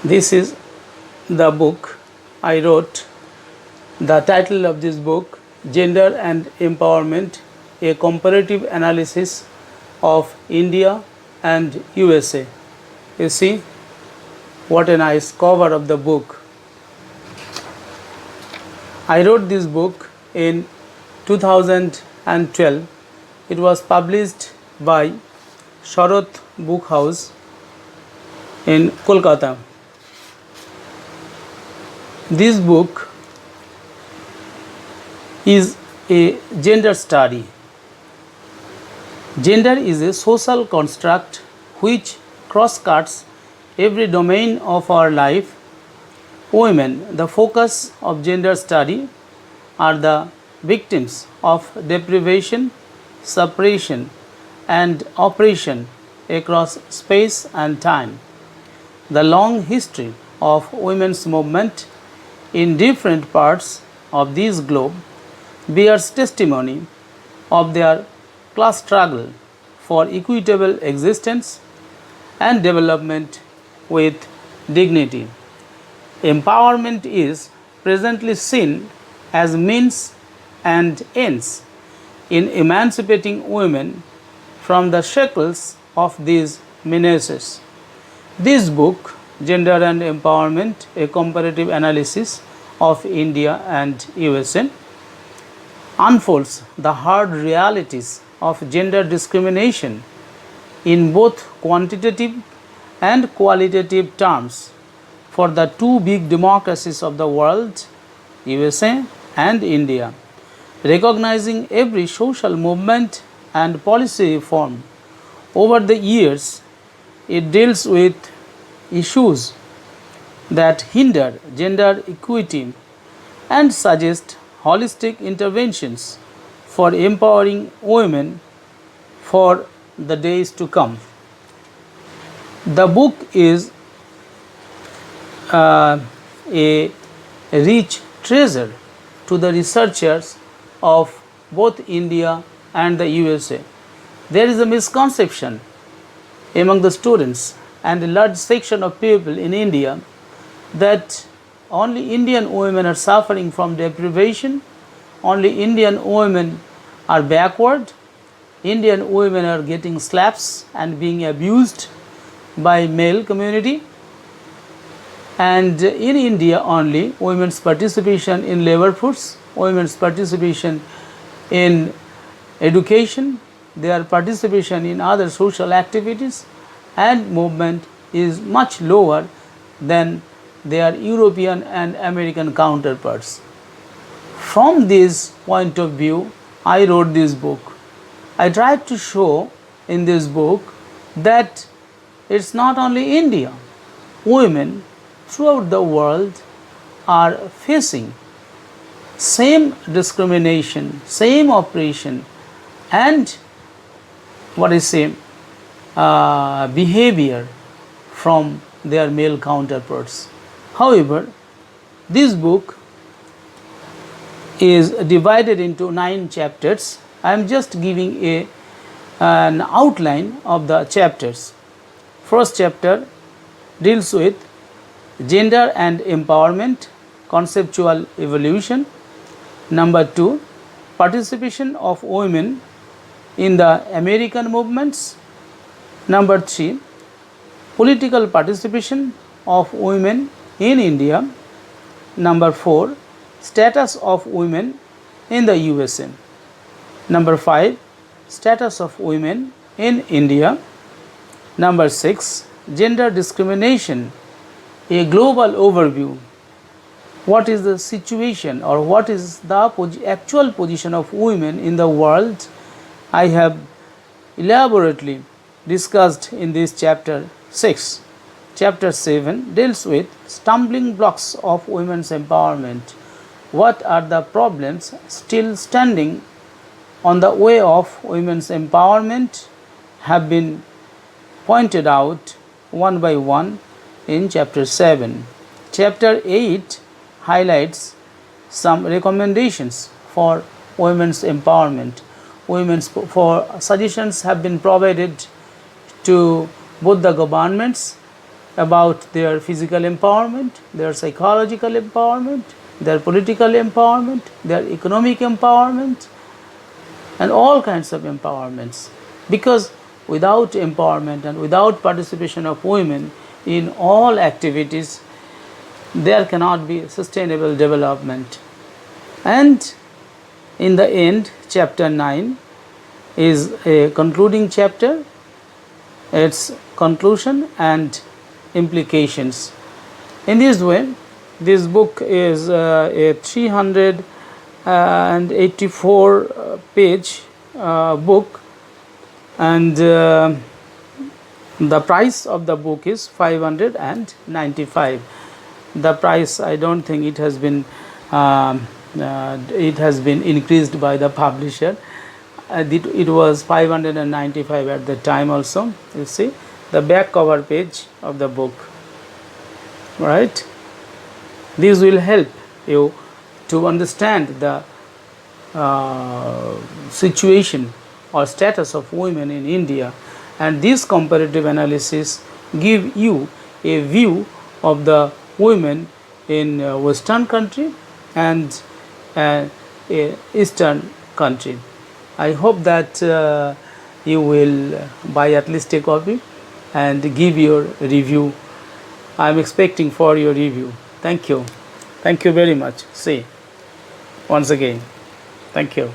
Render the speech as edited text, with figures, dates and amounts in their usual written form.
This is the book I wrote. The title of this book, Gender and Empowerment, a Comparative Analysis of India and USA. You see what a nice cover of the book. I wrote this book in 2012. It was published by Sharat Book House in Kolkata. This book is a gender study. Gender is a social construct which cross-cuts every domain of our life. Women, the focus of gender study, are the victims of deprivation, suppression, and oppression across space and time. The long history of women's movement in different parts of this globe bears testimony of their class struggle for equitable existence and development with dignity. Empowerment is presently seen as means and ends in emancipating women from the shackles of these menaces. This book, Gender and Empowerment, a Comparative Analysis of India and USA, unfolds the hard realities of gender discrimination in both quantitative and qualitative terms for the two big democracies of the world, USA and India. Recognizing every social movement and policy reform over the years, it deals with issues that hinder gender equity and suggest holistic interventions for empowering women for the days to come. The book is a rich treasure to the researchers of both India and the USA. There is a misconception among the students and a large section of people in India that only Indian women are suffering from deprivation, only Indian women are backward, Indian women are getting slaps and being abused by male community, and in India only women's participation in labor force, women's participation in education, their participation in other social activities and movement is much lower than their European and American counterparts. From this point of view, I wrote this book. I tried to show in this book that it's not only India. Women throughout the world are facing same discrimination, same oppression, and behavior from their male counterparts. However, this book is divided into 9 chapters. I am just giving an outline of the chapters. First chapter deals with gender and empowerment, conceptual evolution. Number 2, participation of women in the American movements. Number 3, political participation of women in India. Number 4, status of women in the USA. Number 5, status of women in India. Number 6, gender discrimination, a global overview. What is the situation or what is the actual position of women in the world? I have elaborately discussed in this chapter 6. Chapter 7 deals with stumbling blocks of women's empowerment. What are the problems still standing on the way of women's empowerment have been pointed out one by one in chapter 7. Chapter 8 highlights some recommendations for women's empowerment. Suggestions have been provided to both the governments about their physical empowerment, their psychological empowerment, their political empowerment, their economic empowerment, and all kinds of empowerments. Because without empowerment and without participation of women in all activities, there cannot be sustainable development. And in the end, chapter 9 is a concluding chapter, its conclusion and implications. In this way, this book is a 384 page book, and the price of the book is 595. The price, I don't think it has been increased by the publisher. It was 595 at the time also. You see the back cover page of the book, right? This will help you to understand the situation or status of women in India, and this comparative analysis give you a view of the women in Western country and Eastern country. I hope that you will buy at least a copy and give your review. I am expecting for your review. Thank you. Thank you very much. See, once again, thank you.